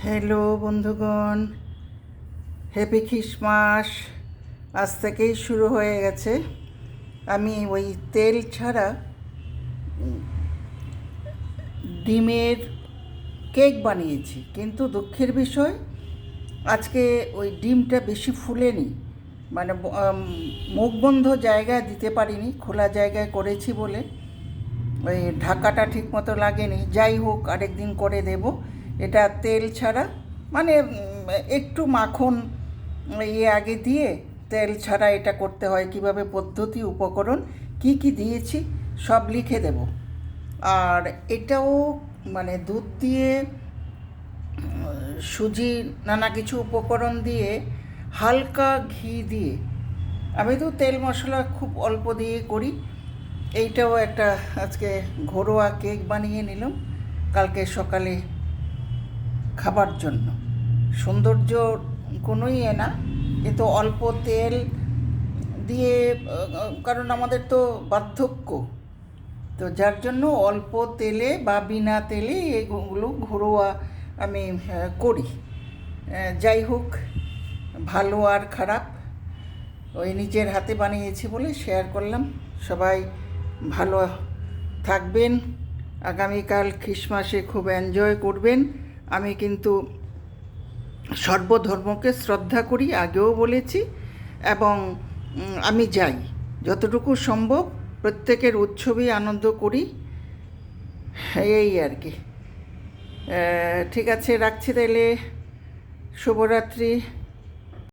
Hello বন্ধুগণ, happy Christmas. আজ থেকেই শুরু হয়ে গেছে। আমি ওই তেল ছাড়া ডিমের কেক বানিয়েছি, কিন্তু দুঃখের বিষয় আজকে ওই ডিমটা বেশি ফুলেনি। মানে মুখ বন্ধ জায়গায় দিতে পারিনি, খোলা জায়গায় করেছি বলে ওই ঢাকাটা ঠিক মতো লাগেনি। যাই হোক, আরেকদিন করে দেব। এটা তেল ছাড়া, মানে একটু মাখন আগে দিয়ে তেল ছাড়া এটা করতে হয়। কিভাবে পদ্ধতি, উপকরণ কি কি দিয়েছি সব লিখে দেব। আর এটাও মানে দুধ দিয়ে, সুজি, নানা কিছু উপকরণ দিয়ে, হালকা ঘি দিয়ে, আমি তো তেল মশলা খুব অল্প দিয়ে করি। এইটাও একটা আজকে ঘরোয়া কেক বানিয়ে নিলাম কালকে সকালে খাবার জন্য। সৌন্দর্য কোনোই না, কিন্তু অল্প তেল দিয়ে, কারণ আমাদের তো বার্ধক্য, তো যার জন্য অল্প তেলে বা বিনা তেলে এগুলো ঘরোয়া আমি করি। যাই হোক, ভালো আর খারাপ ওই নিজের হাতে বানিয়েছি বলে শেয়ার করলাম। সবাই ভালো থাকবেন। আগামীকাল খ্রিসমাসে খুব এনজয় করবেন। আমি কিন্তু সর্বধর্মকে শ্রদ্ধা করি, আগেও বলেছি, এবং আমি যাই যতটুকু সম্ভব, প্রত্যেকের উৎসবেই আনন্দ করি, এই আর কি। ঠিক আছে, রাখছি তাইলে। শুভরাত্রি।